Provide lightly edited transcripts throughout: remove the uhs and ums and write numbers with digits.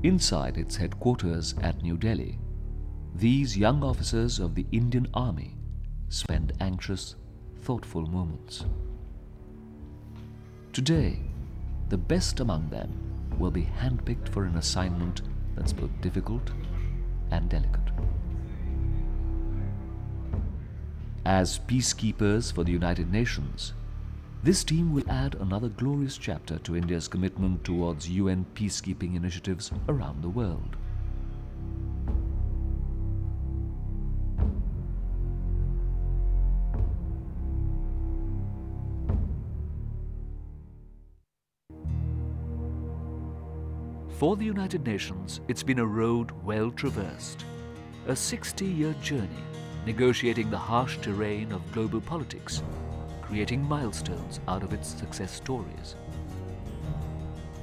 Inside its headquarters at New Delhi, these young officers of the Indian Army spend anxious, thoughtful moments. Today, the best among them will be handpicked for an assignment that's both difficult and delicate. As peacekeepers for the United Nations, this team will add another glorious chapter to India's commitment towards UN peacekeeping initiatives around the world. For the United Nations, it's been a road well traversed, a 60-year journey negotiating the harsh terrain of global politics, creating milestones out of its success stories.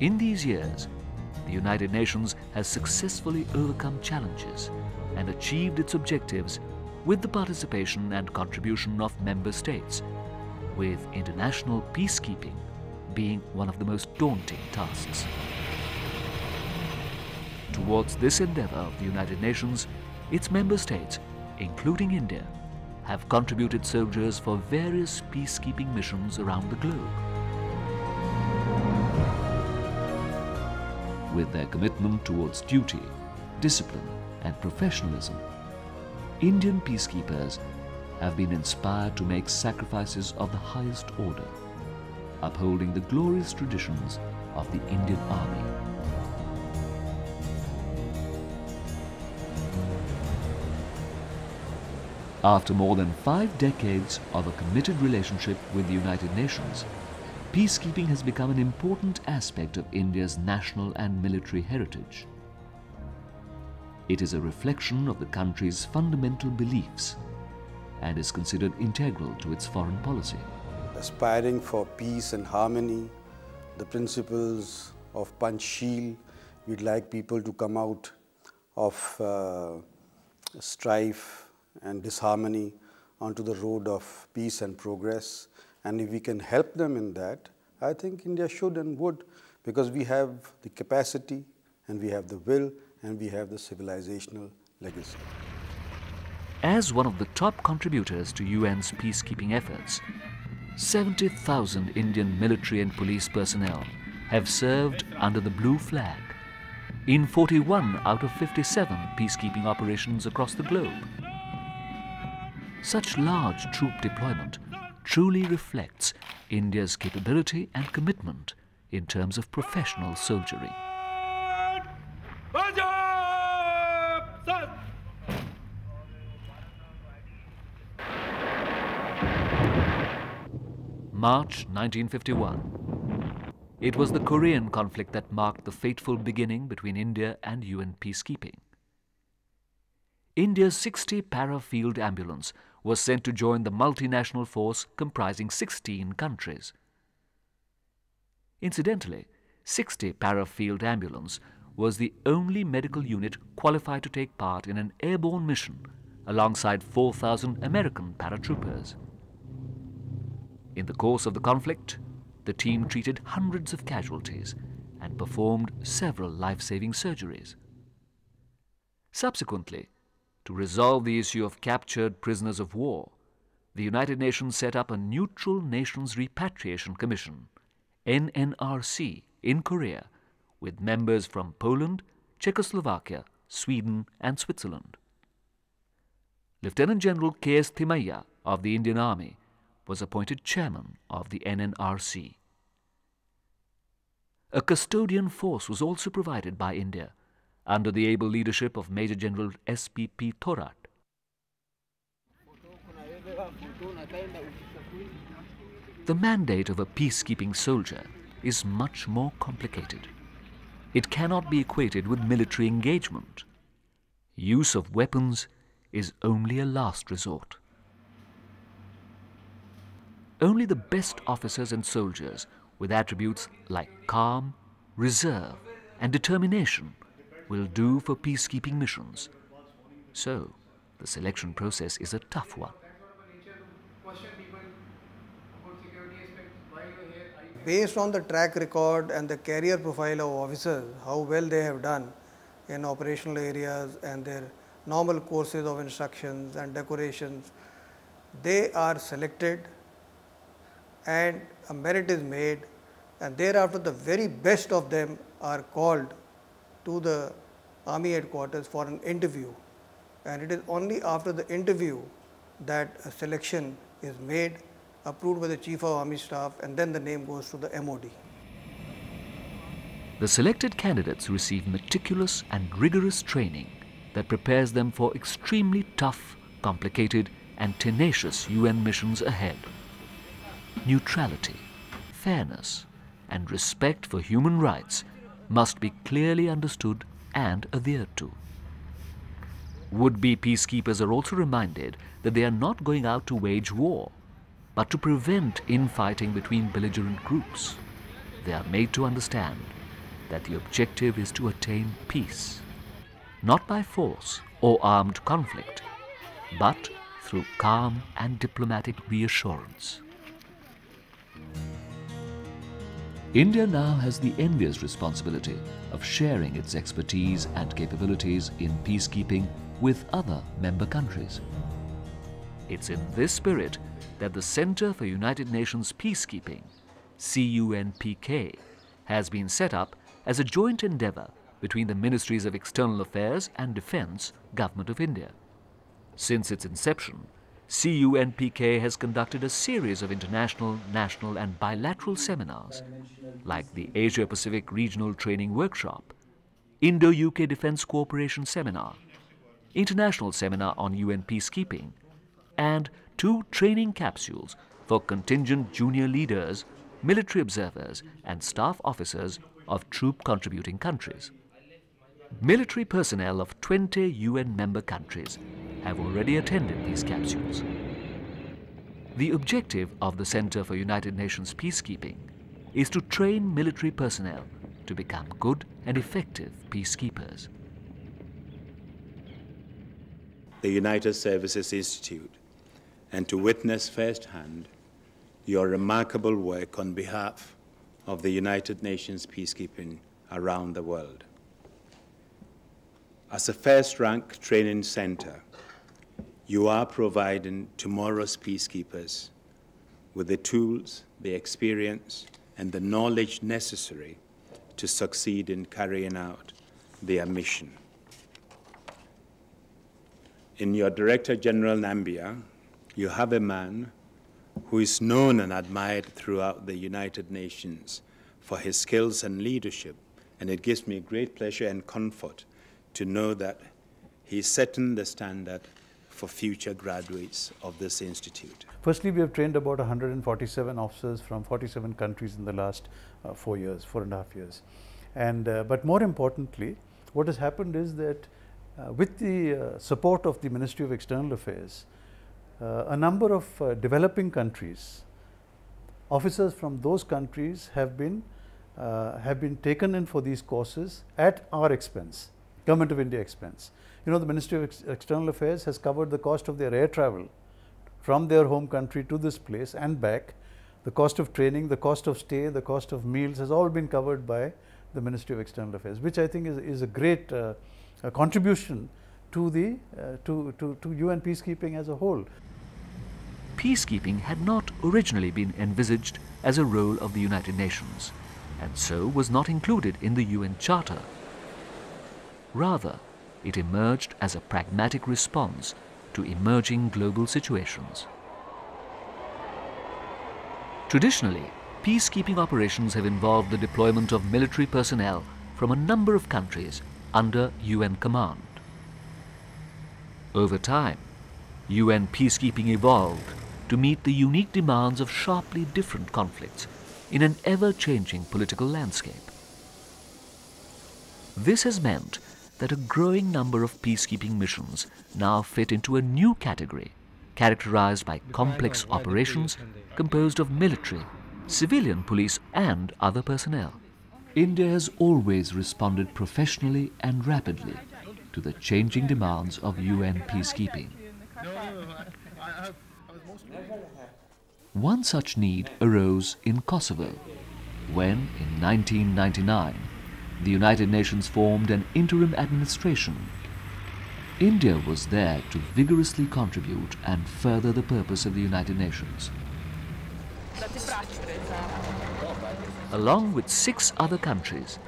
In these years, the United Nations has successfully overcome challenges and achieved its objectives with the participation and contribution of member states, with international peacekeeping being one of the most daunting tasks. Towards this endeavor of the United Nations, its member states, including India, have contributed soldiers for various peacekeeping missions around the globe. With their commitment towards duty, discipline and professionalism, Indian peacekeepers have been inspired to make sacrifices of the highest order, upholding the glorious traditions of the Indian Army. After more than 5 decades of a committed relationship with the United Nations, peacekeeping has become an important aspect of India's national and military heritage. It is a reflection of the country's fundamental beliefs and is considered integral to its foreign policy. Aspiring for peace and harmony, the principles of Panchsheel, we'd like people to come out of strife and disharmony onto the road of peace and progress. And if we can help them in that, I think India should and would, because we have the capacity and we have the will and we have the civilizational legacy. As one of the top contributors to UN's peacekeeping efforts, 70,000 Indian military and police personnel have served under the blue flag in 41 out of 57 peacekeeping operations across the globe. Such large troop deployment truly reflects India's capability and commitment in terms of professional soldiery. March 1951. It was the Korean conflict that marked the fateful beginning between India and UN peacekeeping. India's 60 para-field ambulance was sent to join the multinational force comprising 16 countries. Incidentally, 60 para-field ambulance was the only medical unit qualified to take part in an airborne mission alongside 4,000 American paratroopers. In the course of the conflict, the team treated hundreds of casualties and performed several life-saving surgeries. Subsequently, to resolve the issue of captured prisoners of war, the United Nations set up a Neutral Nations Repatriation Commission, NNRC, in Korea, with members from Poland, Czechoslovakia, Sweden and Switzerland. Lieutenant General K.S. Thimayya of the Indian Army was appointed chairman of the NNRC. A custodian force was also provided by India under the able leadership of Major General S.P.P. Thorat. The mandate of a peacekeeping soldier is much more complicated. It cannot be equated with military engagement. Use of weapons is only a last resort. Only the best officers and soldiers with attributes like calm, reserve, and determination will do for peacekeeping missions. So, the selection process is a tough one. Based on the track record and the career profile of officers, how well they have done, in operational areas and their normal courses of instructions and decorations, they are selected and a merit is made, and thereafter the very best of them are called to the army headquarters for an interview, and it is only after the interview that a selection is made, approved by the Chief of Army Staff, and then the name goes to the MOD. The selected candidates receive meticulous and rigorous training that prepares them for extremely tough, complicated and tenacious UN missions ahead. Neutrality, fairness and respect for human rights must be clearly understood and adhered to. Would-be peacekeepers are also reminded that they are not going out to wage war, but to prevent infighting between belligerent groups. They are made to understand that the objective is to attain peace, not by force or armed conflict, but through calm and diplomatic reassurance. India now has the envious responsibility of sharing its expertise and capabilities in peacekeeping with other member countries. It's in this spirit that the Center for United Nations Peacekeeping, CUNPK, has been set up as a joint endeavour between the Ministries of External Affairs and Defence, Government of India. Since its inception, CUNPK has conducted a series of international, national and bilateral seminars like the Asia-Pacific Regional Training Workshop, Indo-UK Defence Cooperation Seminar, International Seminar on UN Peacekeeping, and 2 training capsules for contingent junior leaders, military observers and staff officers of troop-contributing countries. Military personnel of 20 UN member countries have already attended these capsules. The objective of the Center for United Nations Peacekeeping is to train military personnel to become good and effective peacekeepers. The United Services Institute, and to witness firsthand your remarkable work on behalf of the United Nations peacekeeping around the world. As a first-rank training center, you are providing tomorrow's peacekeepers with the tools, the experience, and the knowledge necessary to succeed in carrying out their mission. In your Director General Nambia, you have a man who is known and admired throughout the United Nations for his skills and leadership, and it gives me great pleasure and comfort to know that he's setting the standard for future graduates of this institute. Firstly, we have trained about 147 officers from 47 countries in the last 4.5 years. And, but more importantly, what has happened is that with the support of the Ministry of External Affairs, a number of developing countries, officers from those countries have been taken in for these courses at our expense, Government of India expense. You know, the Ministry of External Affairs has covered the cost of their air travel from their home country to this place and back. The cost of training, the cost of stay, the cost of meals has all been covered by the Ministry of External Affairs, which I think is a great contribution to the to UN peacekeeping as a whole. Peacekeeping had not originally been envisaged as a role of the United Nations, and so was not included in the UN Charter. Rather, it emerged as a pragmatic response to emerging global situations. Traditionally, peacekeeping operations have involved the deployment of military personnel from a number of countries under UN command. Over time, UN peacekeeping evolved to meet the unique demands of sharply different conflicts in an ever-changing political landscape. This has meant that a growing number of peacekeeping missions now fit into a new category, characterized by complex operations composed of military, civilian police and other personnel. India has always responded professionally and rapidly to the changing demands of UN peacekeeping. One such need arose in Kosovo when, in 1999, the United Nations formed an interim administration. India was there to vigorously contribute and further the purpose of the United Nations. Along with 6 other countries,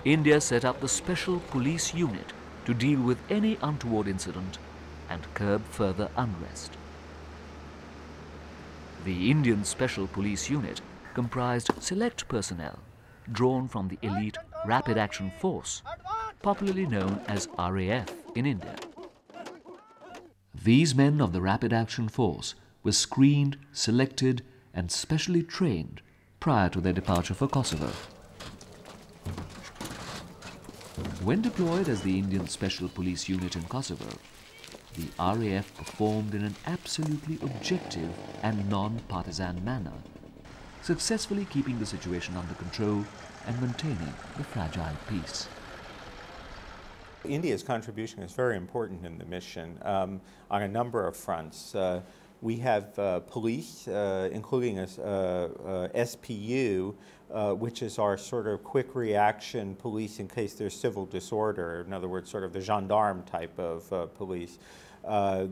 India set up the Special Police Unit to deal with any untoward incident and curb further unrest. The Indian Special Police Unit comprised select personnel drawn from the elite Rapid Action Force, popularly known as RAF in India. These men of the Rapid Action Force were screened, selected and specially trained prior to their departure for Kosovo. When deployed as the Indian Special Police Unit in Kosovo, the RAF performed in an absolutely objective and non-partisan manner, successfully keeping the situation under control and maintaining the fragile peace. India's contribution is very important in the mission on a number of fronts. We have police, including SPU, which is our sort of quick reaction police in case there's civil disorder, in other words, sort of the gendarme type of police.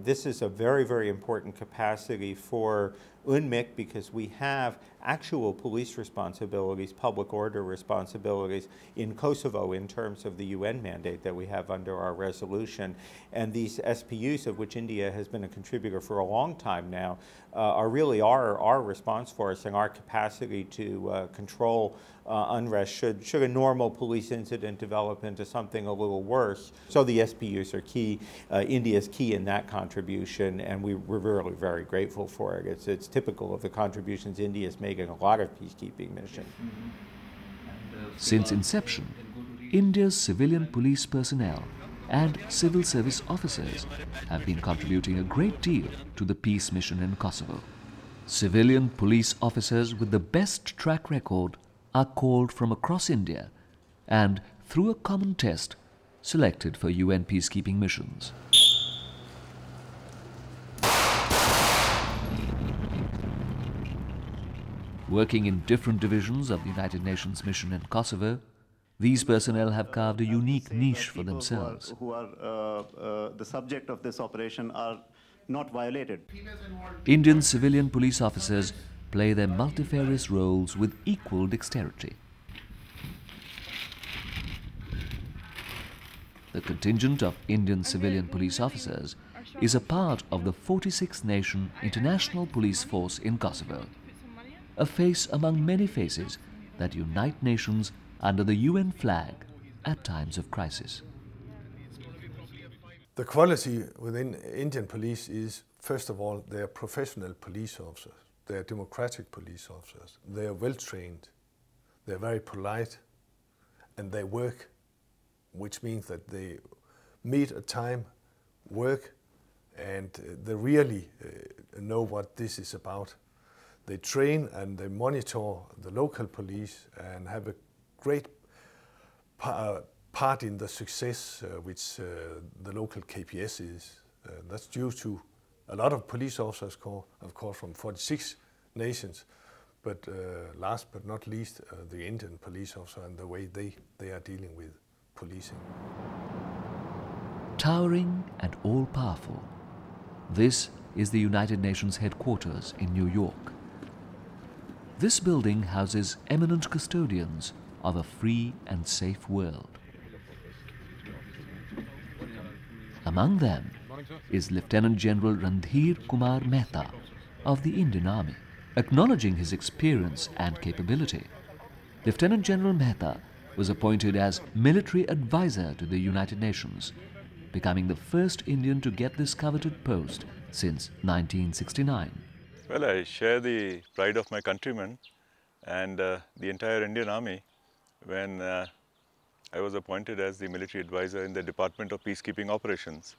This is a very, very important capacity for UNMIC because we have actual police responsibilities, public order responsibilities in Kosovo in terms of the UN mandate that we have under our resolution. And these SPUs, of which India has been a contributor for a long time now, are really our response force and our capacity to control unrest should a normal police incident develop into something a little worse. So the SPUs are key. India is key in that contribution, and we're really very grateful for it. It's typical of the contributions India is making a lot of peacekeeping missions. Since inception, India's civilian police personnel and civil service officers have been contributing a great deal to the peace mission in Kosovo. Civilian police officers with the best track record are called from across India and, through a common test, selected for UN peacekeeping missions. Working in different divisions of the United Nations mission in Kosovo, these personnel have carved a unique niche for themselves. Who are the subject of this operation are not violated. Indian civilian police officers play their multifarious roles with equal dexterity. The contingent of Indian civilian police officers is a part of the 46-nation international police force in Kosovo, a face among many faces that unite nations under the UN flag at times of crisis. The quality within Indian police is, first of all, they are professional police officers. They are democratic police officers. They are well trained. They are very polite, and they work, which means that they meet a time, work, and they really know what this is about. They train and they monitor the local police and have a great part in the success which the local KPS is. That's due to a lot of police officers, of course, from 46 nations, but last but not least, the Indian police officer and the way they are dealing with policing. Towering and all-powerful, this is the United Nations headquarters in New York. This building houses eminent custodians of a free and safe world. Among them is Lieutenant General Randhir Kumar Mehta of the Indian Army. Acknowledging his experience and capability, Lieutenant General Mehta was appointed as military advisor to the United Nations, becoming the first Indian to get this coveted post since 1969. Well, I share the pride of my countrymen and the entire Indian Army when I was appointed as the military advisor in the Department of Peacekeeping Operations.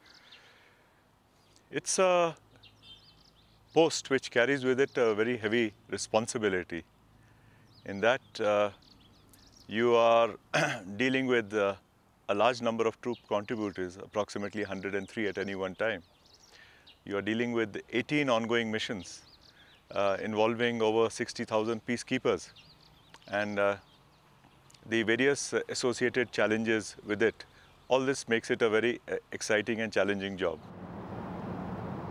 It's a post which carries with it a very heavy responsibility in that you are dealing with a large number of troop contributors, approximately 103 at any one time. You are dealing with 18 ongoing missions involving over 60,000 peacekeepers, and the various associated challenges with it, all this makes it a very exciting and challenging job.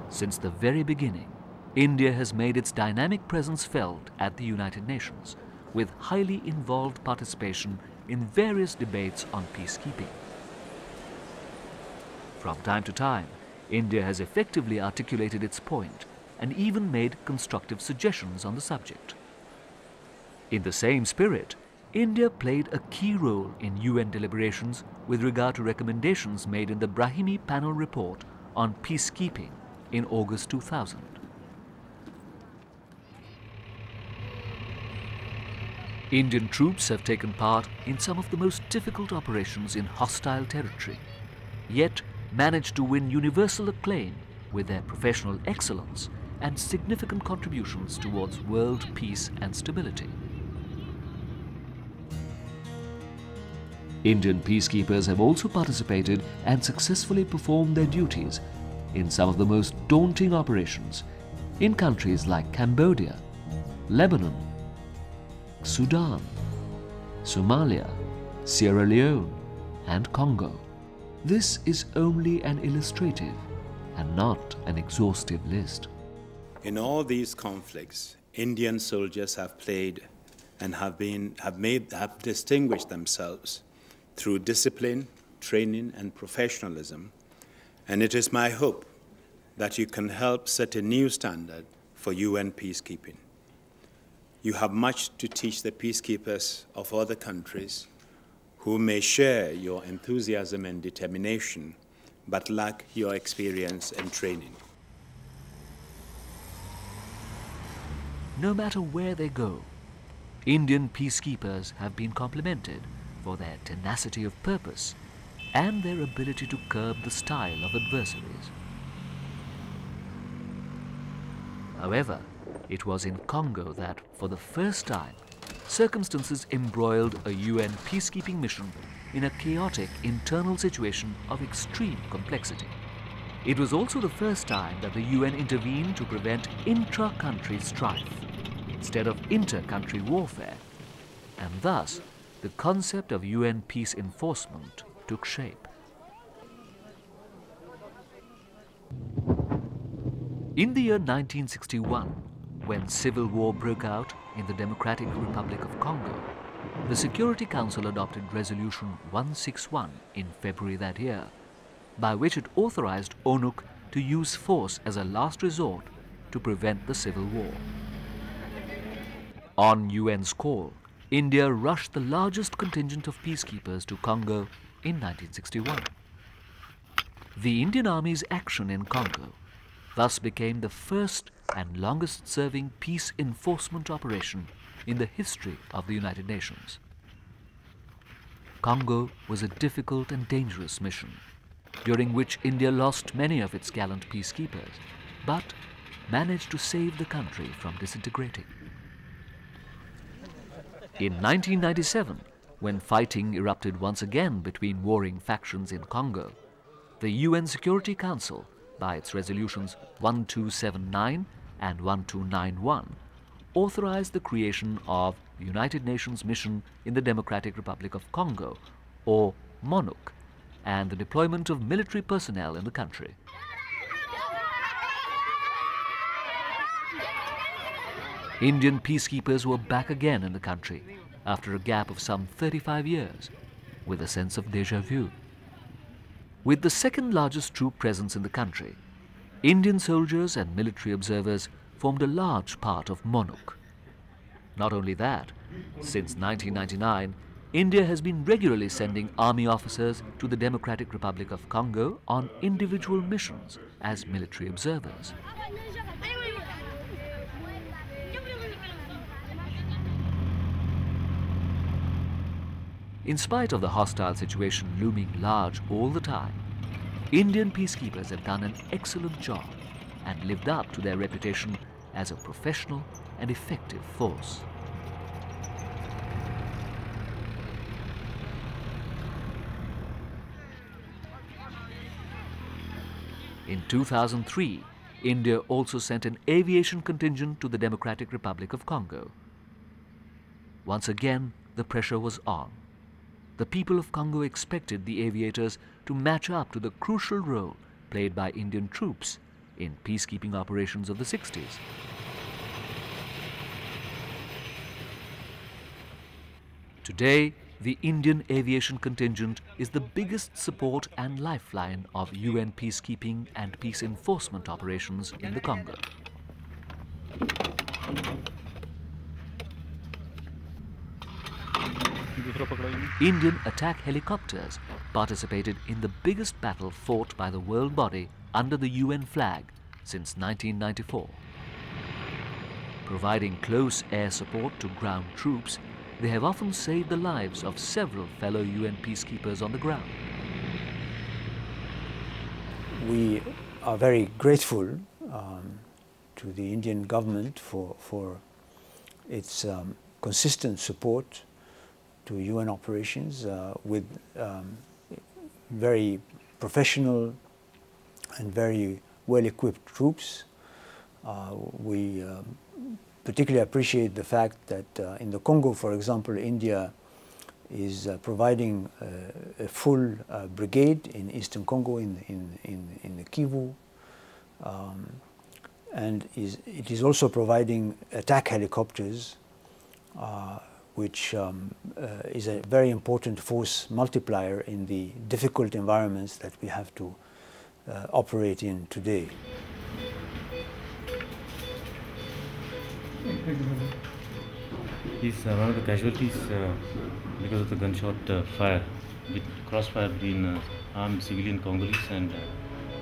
Since the very beginning, India has made its dynamic presence felt at the United Nations, with highly involved participation in various debates on peacekeeping. From time to time, India has effectively articulated its point and even made constructive suggestions on the subject. In the same spirit, India played a key role in UN deliberations with regard to recommendations made in the Brahimi Panel Report on Peacekeeping in August 2000. Indian troops have taken part in some of the most difficult operations in hostile territory, yet managed to win universal acclaim with their professional excellence and significant contributions towards world peace and stability. Indian peacekeepers have also participated and successfully performed their duties in some of the most daunting operations in countries like Cambodia, Lebanon, Sudan, Somalia, Sierra Leone, and Congo. This is only an illustrative and not an exhaustive list. In all these conflicts, Indian soldiers have played and have distinguished themselves through discipline, training, and professionalism, and it is my hope that you can help set a new standard for UN peacekeeping. You have much to teach the peacekeepers of other countries who may share your enthusiasm and determination, but lack your experience and training. No matter where they go, Indian peacekeepers have been complimented for their tenacity of purpose and their ability to curb the style of adversaries. However, it was in Congo that, for the first time, circumstances embroiled a UN peacekeeping mission in a chaotic internal situation of extreme complexity. It was also the first time that the UN intervened to prevent intra-country strife instead of inter-country warfare, and thus the concept of UN peace enforcement took shape. In the year 1961, when civil war broke out in the Democratic Republic of Congo, the Security Council adopted Resolution 161 in February that year, by which it authorized ONUC to use force as a last resort to prevent the civil war. On UN's call, India rushed the largest contingent of peacekeepers to Congo in 1961. The Indian Army's action in Congo thus became the first and longest-serving peace enforcement operation in the history of the United Nations. Congo was a difficult and dangerous mission, during which India lost many of its gallant peacekeepers, but managed to save the country from disintegrating. In 1997, when fighting erupted once again between warring factions in Congo, the UN Security Council, by its resolutions 1279 and 1291, authorized the creation of the United Nations Mission in the Democratic Republic of Congo, or MONUC, and the deployment of military personnel in the country. Indian peacekeepers were back again in the country after a gap of some 35 years, with a sense of déjà vu. With the second largest troop presence in the country, Indian soldiers and military observers formed a large part of MONUC. Not only that, since 1999, India has been regularly sending army officers to the Democratic Republic of Congo on individual missions as military observers. In spite of the hostile situation looming large all the time, Indian peacekeepers have done an excellent job and lived up to their reputation as a professional and effective force. In 2003, India also sent an aviation contingent to the Democratic Republic of Congo. Once again, the pressure was on. the people of Congo expected the aviators to match up to the crucial role played by Indian troops in peacekeeping operations of the 60s. Today, the Indian aviation contingent is the biggest support and lifeline of UN peacekeeping and peace enforcement operations in the Congo. Indian attack helicopters participated in the biggest battle fought by the world body under the UN flag since 1994. Providing close air support to ground troops, they have often saved the lives of several fellow UN peacekeepers on the ground. We are very grateful to the Indian government for its consistent support to UN operations with very professional and very well-equipped troops. We particularly appreciate the fact that in the Congo, for example, India is providing a full brigade in Eastern Congo in the Kivu, and it is also providing attack helicopters, which is a very important force multiplier in the difficult environments that we have to operate in today. He's one of the casualties because of the gunshot fire, with crossfire between armed civilian Congolese and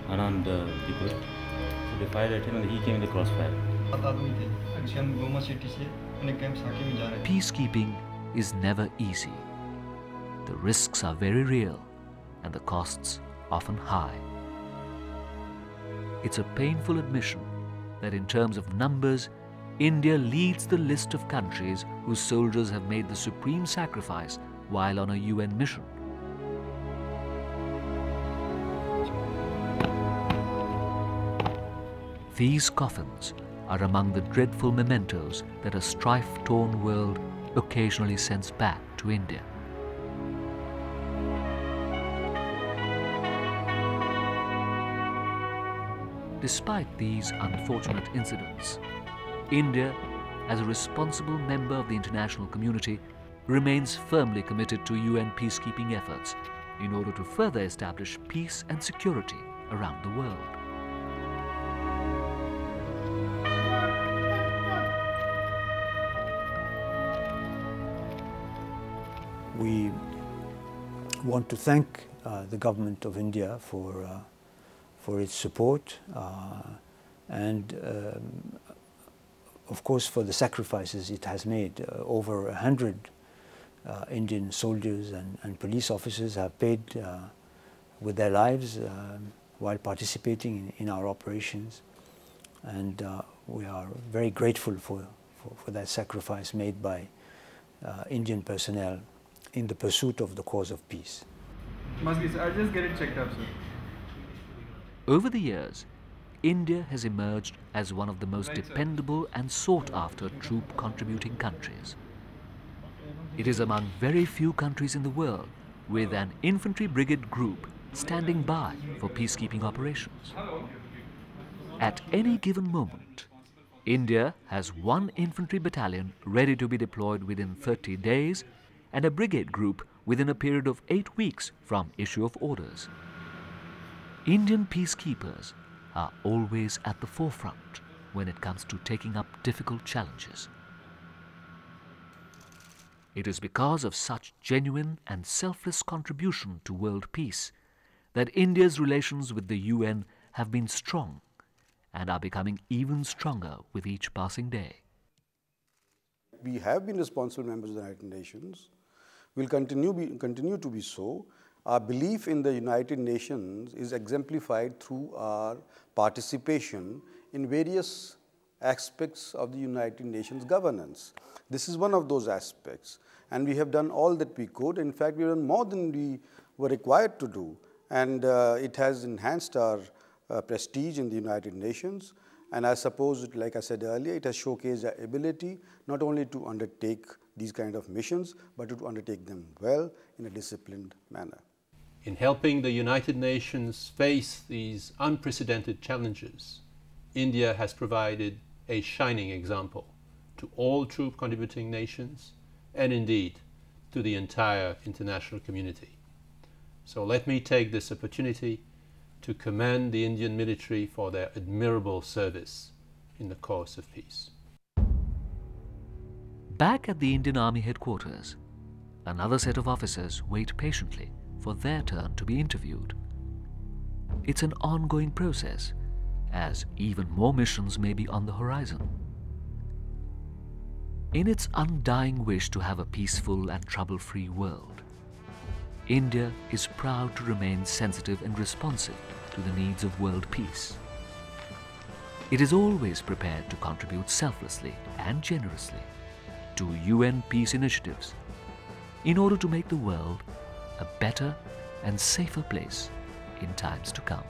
unarmed people. So they fired at him and he came in the crossfire. Peacekeeping is never easy. The risks are very real and the costs often high. It's a painful admission that in terms of numbers, India leads the list of countries whose soldiers have made the supreme sacrifice while on a UN mission. These coffins are among the dreadful mementos that a strife-torn world occasionally sends back to India. Despite these unfortunate incidents, India, as a responsible member of the international community, remains firmly committed to UN peacekeeping efforts in order to further establish peace and security around the world. We want to thank the government of India for its support and of course for the sacrifices it has made. Over 100 Indian soldiers and police officers have paid with their lives while participating in our operations, and we are very grateful for that sacrifice made by Indian personnel in the pursuit of the cause of peace. Must be, sir. I'll just get it checked up, sir. Over the years, India has emerged as one of the most dependable and sought-after troop-contributing countries. It is among very few countries in the world with an infantry brigade group standing by for peacekeeping operations. At any given moment, India has one infantry battalion ready to be deployed within 30 days and a brigade group within a period of 8 weeks from issue of orders. Indian peacekeepers are always at the forefront when it comes to taking up difficult challenges. It is because of such genuine and selfless contribution to world peace that India's relations with the UN have been strong and are becoming even stronger with each passing day. We have been responsible members of the United Nations. We'll continue to be so. Our belief in the United Nations is exemplified through our participation in various aspects of the United Nations governance. This is one of those aspects, and we have done all that we could. In fact, we have done more than we were required to do, and it has enhanced our prestige in the United Nations. And I suppose, like I said earlier, it has showcased our ability not only to undertake these kind of missions, but to undertake them well in a disciplined manner. In helping the United Nations face these unprecedented challenges, India has provided a shining example to all troop contributing nations and indeed to the entire international community. So let me take this opportunity to commend the Indian military for their admirable service in the cause of peace. Back at the Indian Army headquarters, another set of officers wait patiently for their turn to be interviewed. It's an ongoing process, as even more missions may be on the horizon. In its undying wish to have a peaceful and trouble-free world, India is proud to remain sensitive and responsive to the needs of world peace. It is always prepared to contribute selflessly and generously to UN peace initiatives in order to make the world a better and safer place in times to come.